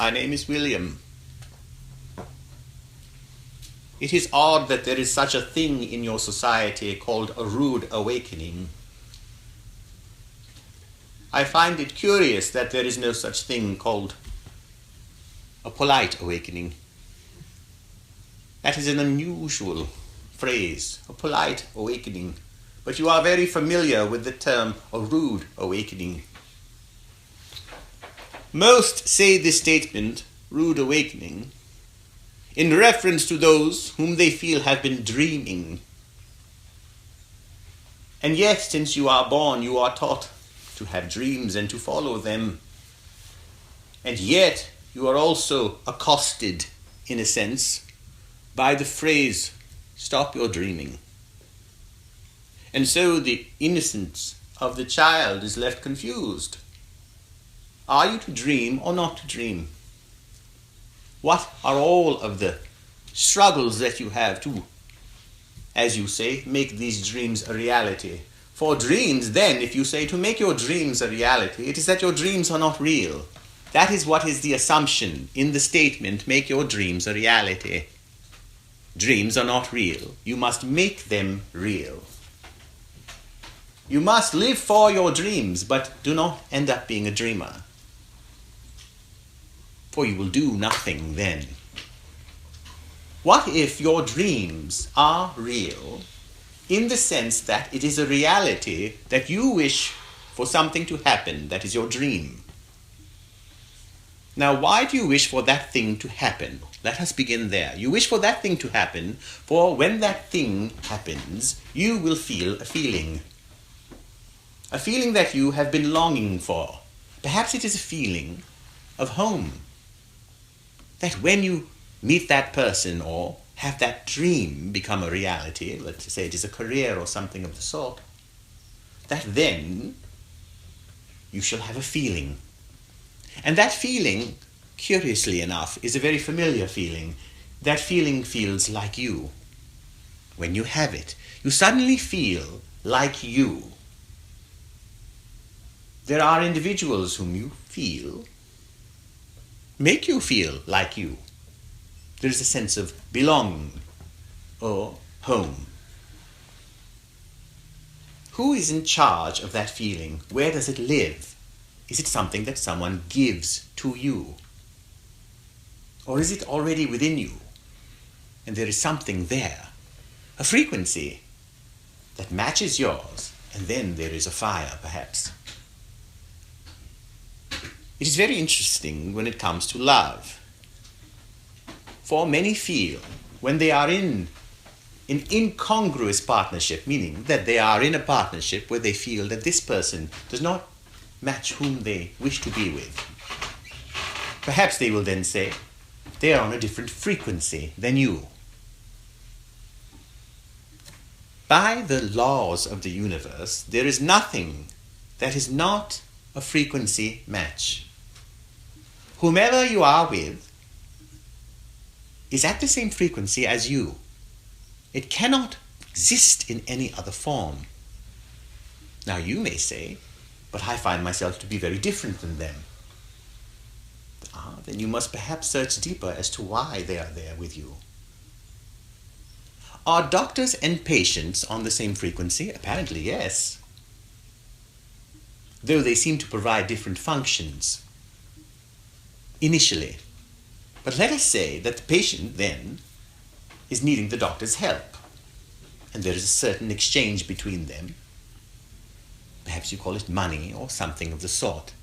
My name is William. It is odd that there is such a thing in your society called a rude awakening. I find it curious that there is no such thing called a polite awakening. That is an unusual phrase, a polite awakening. But you are very familiar with the term a rude awakening. Most say this statement, rude awakening, in reference to those whom they feel have been dreaming. And yet, since you are born, you are taught to have dreams and to follow them. And yet, you are also accosted, in a sense, by the phrase, stop your dreaming. And so the innocence of the child is left confused. Are you to dream or not to dream? What are all of the struggles that you have to, as you say, make these dreams a reality? For dreams, then, if you say to make your dreams a reality, it is that your dreams are not real. That is what is the assumption in the statement, make your dreams a reality. Dreams are not real. You must make them real. You must live for your dreams, but do not end up being a dreamer. For you will do nothing then. What if your dreams are real in the sense that it is a reality that you wish for something to happen, that is your dream? Now, why do you wish for that thing to happen? Let us begin there. You wish for that thing to happen, for when that thing happens, you will feel a feeling that you have been longing for. Perhaps it is a feeling of home. That when you meet that person or have that dream become a reality, let's say it is a career or something of the sort, that then you shall have a feeling. And that feeling, curiously enough, is a very familiar feeling. That feeling feels like you. When you have it, you suddenly feel like you. There are individuals whom you feel make you feel like you. There is a sense of belonging or home. Who is in charge of that feeling? Where does it live? Is it something that someone gives to you? Or is it already within you? And there is something there, a frequency that matches yours, and then there is a fire, perhaps. It is very interesting when it comes to love. For many feel, when they are in an incongruous partnership, meaning that they are in a partnership where they feel that this person does not match whom they wish to be with. Perhaps they will then say, they are on a different frequency than you. By the laws of the universe, there is nothing that is not a frequency match. Whomever you are with is at the same frequency as you. It cannot exist in any other form. Now you may say, but I find myself to be very different than them. Then you must perhaps search deeper as to why they are there with you. Are doctors and patients on the same frequency? Apparently, yes. Though they seem to provide different functions initially. But let us say that the patient then is needing the doctor's help, and there is a certain exchange between them. Perhaps you call it money or something of the sort.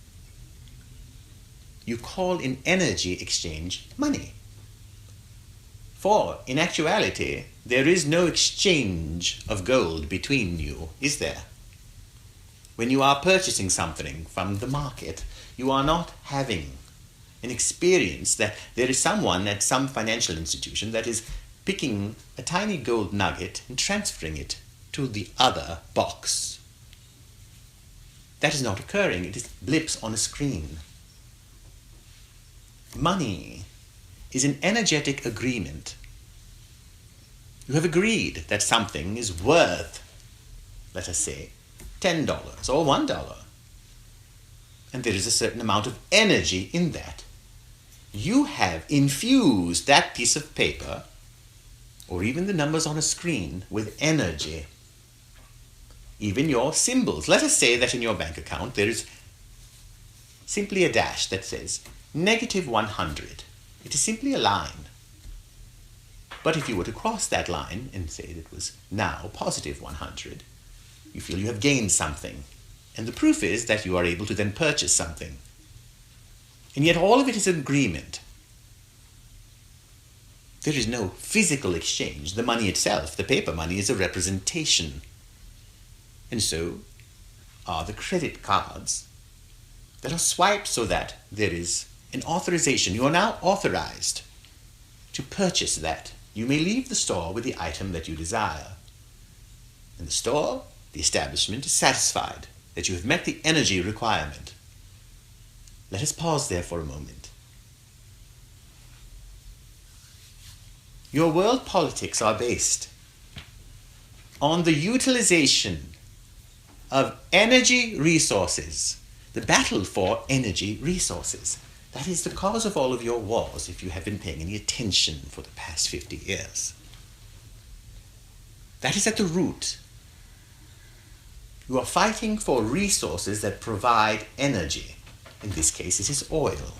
You call in energy exchange money. For in actuality, there is no exchange of gold between you, is there? When you are purchasing something from the market, you are not having an experience that there is someone at some financial institution that is picking a tiny gold nugget and transferring it to the other box. That is not occurring. It is blips on a screen. Money is an energetic agreement. You have agreed that something is worth, let us say, $10 or $1. And there is a certain amount of energy in that. you have infused that piece of paper, or even the numbers on a screen, with energy. Even your symbols. Let us say that in your bank account there is simply a dash that says -100. It is simply a line. But if you were to cross that line and say that it was now +100, you feel you have gained something. And the proof is that you are able to then purchase something. And yet all of it is an agreement. There is no physical exchange. The money itself, the paper money, is a representation. And so are the credit cards that are swiped so that there is an authorization. You are now authorized to purchase that. You may leave the store with the item that you desire. And the store, the establishment, is satisfied that you have met the energy requirement. Let us pause there for a moment. Your world politics are based on the utilization of energy resources, the battle for energy resources. That is the cause of all of your wars, if you have been paying any attention for the past 50 years. That is at the root. You are fighting for resources that provide energy. In this case, it is oil.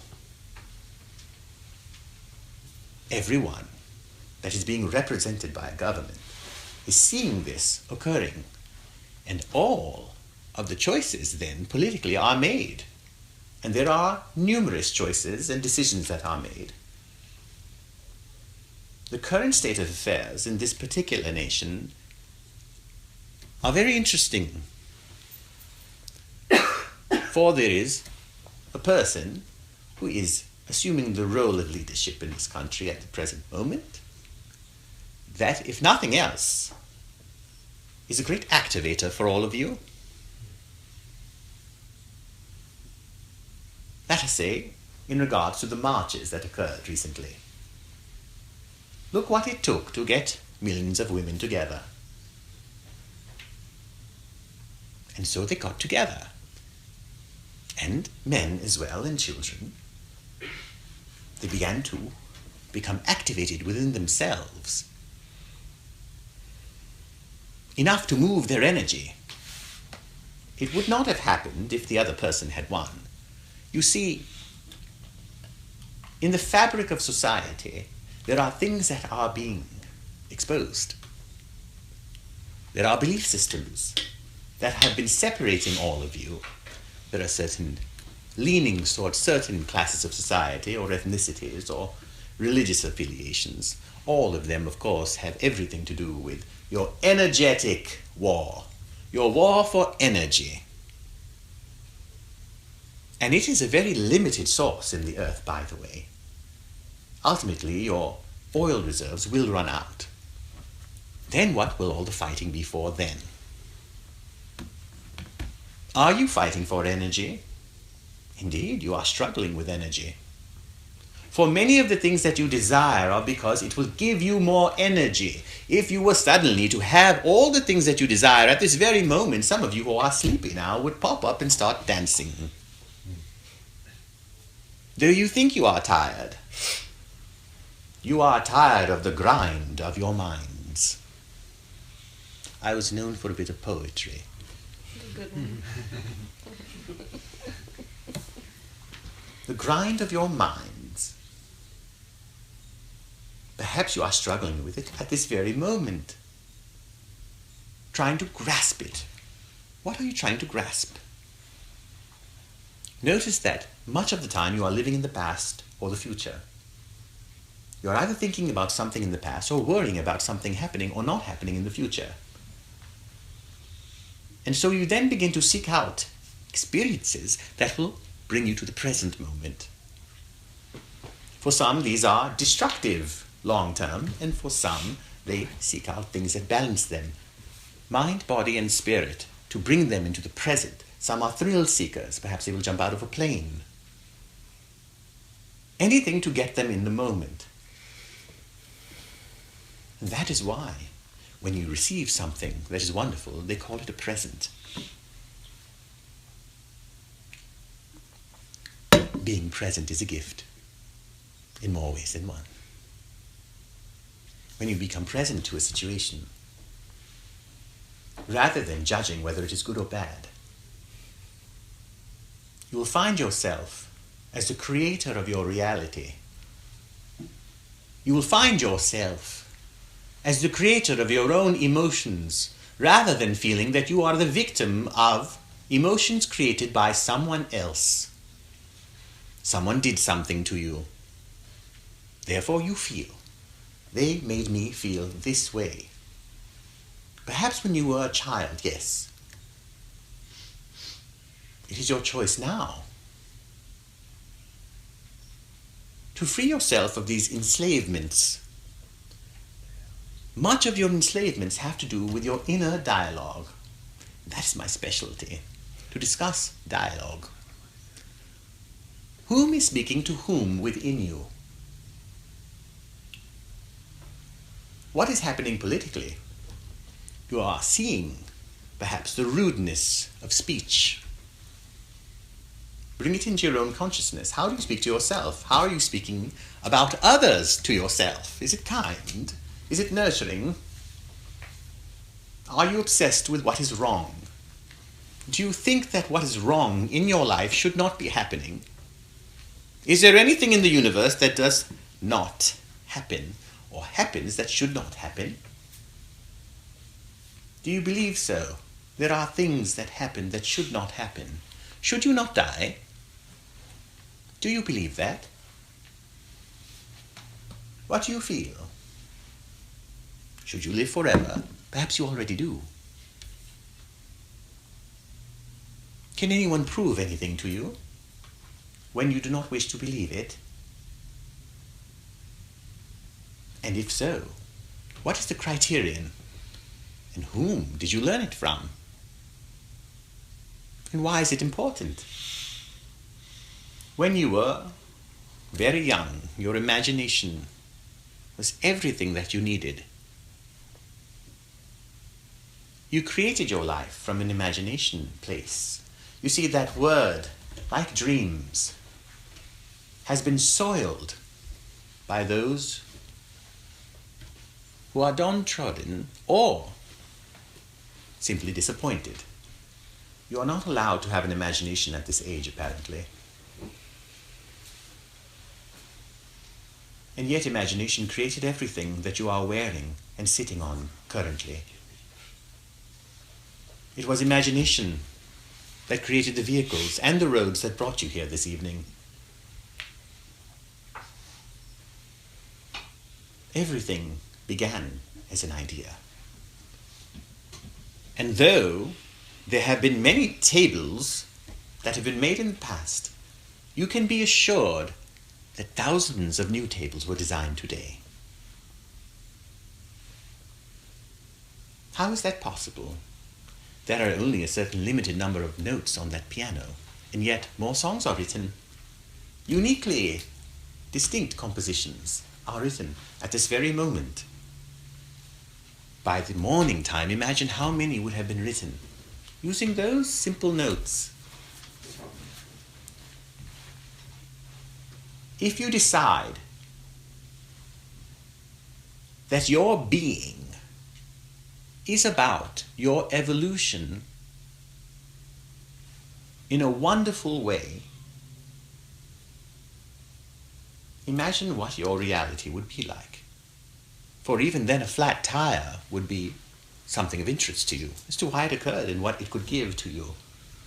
Everyone that is being represented by a government is seeing this occurring. And all of the choices then politically are made. And there are numerous choices and decisions that are made. The current state of affairs in this particular nation are very interesting. For there is a person who is assuming the role of leadership in this country at the present moment, that, if nothing else, is a great activator for all of you. Let us say, in regards to the marches that occurred recently. Look what it took to get millions of women together. And so they got together. And men as well, and children. They began to become activated within themselves. Enough to move their energy. It would not have happened if the other person had won. You see, in the fabric of society, there are things that are being exposed. There are belief systems that have been separating all of you. There are certain leanings towards certain classes of society or ethnicities or religious affiliations. All of them, of course, have everything to do with your energetic war, your war for energy. And it is a very limited source in the earth, by the way. Ultimately, your oil reserves will run out. Then what will all the fighting be for then? Are you fighting for energy? Indeed, you are struggling with energy. For many of the things that you desire are because it will give you more energy. If you were suddenly to have all the things that you desire at this very moment, some of you who are sleepy now would pop up and start dancing. Do you think you are tired? You are tired of the grind of your minds. I was known for a bit of poetry. Good one. The grind of your minds. Perhaps you are struggling with it at this very moment. Trying to grasp it. What are you trying to grasp? Notice that much of the time you are living in the past or the future. You are either thinking about something in the past or worrying about something happening or not happening in the future. And so you then begin to seek out experiences that will bring you to the present moment. For some, these are destructive long-term, and for some, they seek out things that balance them. Mind, body, and spirit, to bring them into the present. Some are thrill seekers. Perhaps they will jump out of a plane. Anything to get them in the moment. And that is why, when you receive something that is wonderful, they call it a present. Being present is a gift. in more ways than one. When you become present to a situation, rather than judging whether it is good or bad, you will find yourself as the creator of your reality. You will find yourself as the creator of your own emotions, rather than feeling that you are the victim of emotions created by someone else. Someone did something to you. Therefore you feel. They made me feel this way. Perhaps when you were a child, yes. It is your choice now to free yourself of these enslavements. Much of your enslavements have to do with your inner dialogue. That's my specialty, to discuss dialogue. Whom is speaking to whom within you? What is happening politically? You are seeing, perhaps, the rudeness of speech. Bring it into your own consciousness. How do you speak to yourself? How are you speaking about others to yourself? Is it kind? Is it nurturing? Are you obsessed with what is wrong? Do you think that what is wrong in your life should not be happening? Is there anything in the universe that does not happen, or happens that should not happen? Do you believe so? There are things that happen that should not happen. Should you not die? Do you believe that? What do you feel? Should you live forever? Perhaps you already do. Can anyone prove anything to you when you do not wish to believe it? And if so, what is the criterion? And whom did you learn it from? And why is it important? When you were very young, your imagination was everything that you needed. You created your life from an imagination place. You see, that word, like dreams, has been soiled by those who are downtrodden or simply disappointed. You are not allowed to have an imagination at this age, apparently. And yet imagination created everything that you are wearing and sitting on currently. It was imagination that created the vehicles and the roads that brought you here this evening. Everything began as an idea. And though there have been many tables that have been made in the past, you can be assured that thousands of new tables were designed today. How is that possible? There are only a certain limited number of notes on that piano, and yet more songs are written. Uniquely distinct compositions are written at this very moment. By the morning time, imagine how many would have been written using those simple notes. If you decide that your being is about your evolution in a wonderful way, imagine what your reality would be like. For even then, a flat tire would be something of interest to you as to why it occurred and what it could give to you.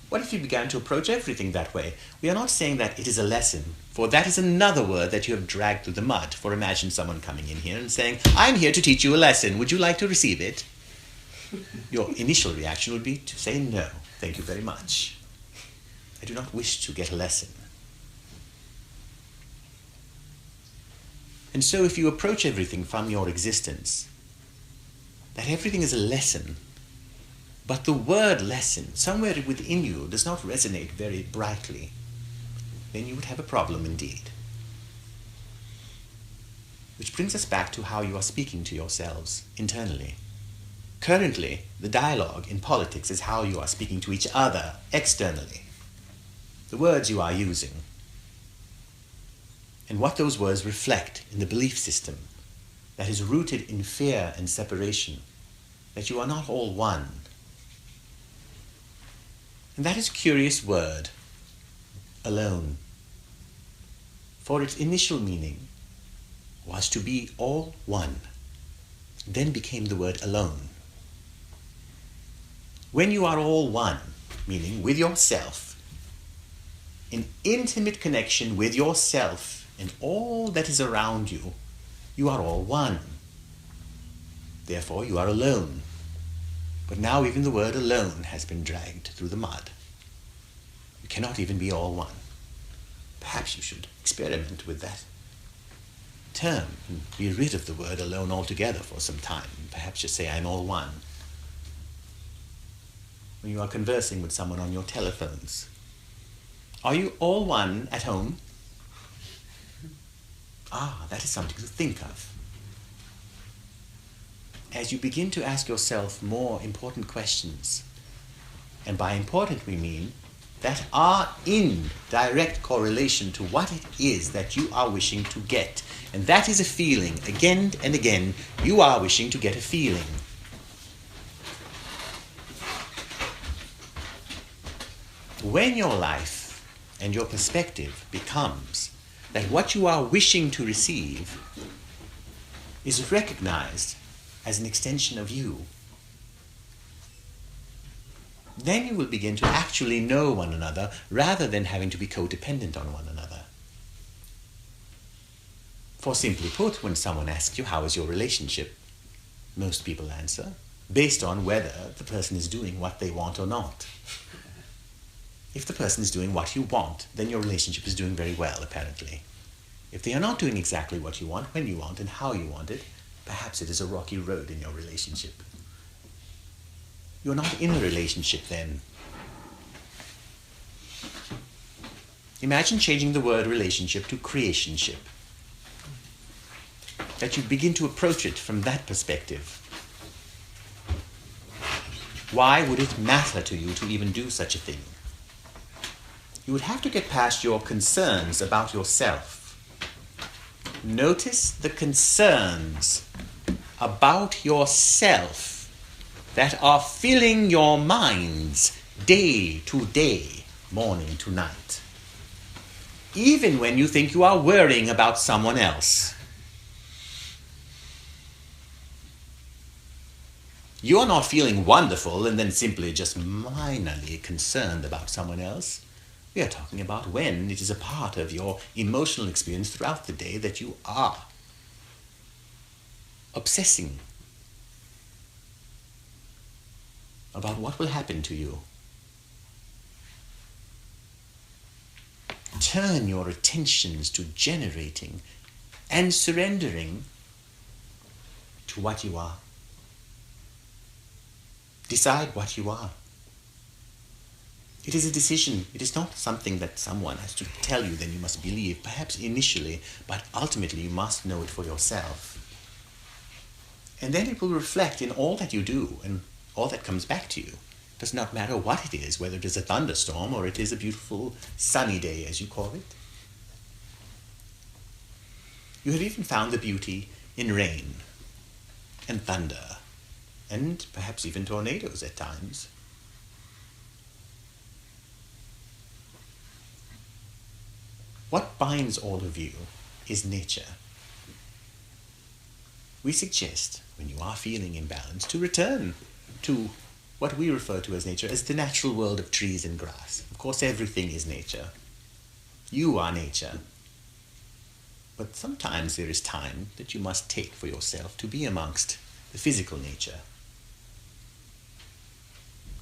What if you began to approach everything that way? We are not saying that it is a lesson, for that is another word that you have dragged through the mud. For imagine someone coming in here and saying, I'm here to teach you a lesson. Would you like to receive it? Your initial reaction would be to say, no, thank you very much. I do not wish to get a lesson. And so if you approach everything from your existence, that everything is a lesson, but the word lesson somewhere within you does not resonate very brightly, then you would have a problem indeed. Which brings us back to how you are speaking to yourselves internally. Currently, the dialogue in politics is how you are speaking to each other externally. The words you are using. and what those words reflect in the belief system that is rooted in fear and separation, that you are not all one. And that is a curious word, alone. For its initial meaning was to be all one, then became the word alone. When you are all one, meaning with yourself, in intimate connection with yourself and all that is around you, you are all one. Therefore, you are alone. But now even the word alone has been dragged through the mud. You cannot even be all one. Perhaps you should experiment with that term and be rid of the word alone altogether for some time. Perhaps just say, I'm all one. When you are conversing with someone on your telephones, are you all one at home? That is something to think of. As you begin to ask yourself more important questions, and by important we mean that are in direct correlation to what it is that you are wishing to get. And that is a feeling. Again and again, you are wishing to get a feeling. When your life and your perspective becomes that what you are wishing to receive is recognized as an extension of you, then you will begin to actually know one another rather than having to be codependent on one another. For simply put, when someone asks you, how is your relationship? Most people answer, based on whether the person is doing what they want or not. If the person is doing what you want, then your relationship is doing very well, apparently. If they are not doing exactly what you want, when you want, and how you want it, perhaps it is a rocky road in your relationship. You're not in a relationship then. Imagine changing the word relationship to creationship. That you begin to approach it from that perspective. Why would it matter to you to even do such a thing? You would have to get past your concerns about yourself. Notice the concerns about yourself that are filling your minds day to day, morning to night. Even when you think you are worrying about someone else. You are not feeling wonderful and then simply just minorly concerned about someone else. We are talking about when it is a part of your emotional experience throughout the day that you are obsessing about what will happen to you. Turn your attentions to generating and surrendering to what you are. Decide what you are. It is a decision. It is not something that someone has to tell you, then you must believe, perhaps initially, but ultimately you must know it for yourself. And then it will reflect in all that you do and all that comes back to you. It does not matter what it is, whether it is a thunderstorm or it is a beautiful sunny day, as you call it. You have even found the beauty in rain and thunder and perhaps even tornadoes at times. What binds all of you is nature. We suggest, when you are feeling imbalanced, to return to what we refer to as nature, as the natural world of trees and grass. Of course, everything is nature. You are nature. But sometimes there is time that you must take for yourself to be amongst the physical nature.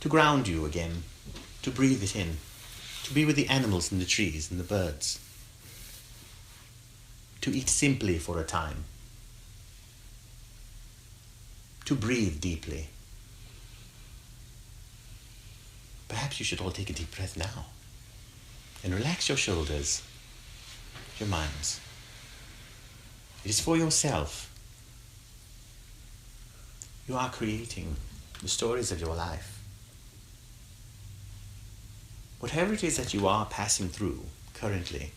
To ground you again, to breathe it in, to be with the animals and the trees and the birds. To eat simply for a time. To breathe deeply. Perhaps you should all take a deep breath now and relax your shoulders, your minds. It is for yourself. You are creating the stories of your life. Whatever it is that you are passing through currently,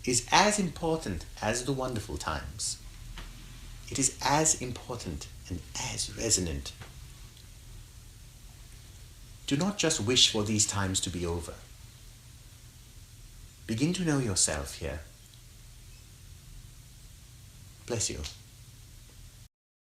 is as important as the wonderful times. It is as important and as resonant. Do not just wish for these times to be over. Begin to know yourself here. Bless you.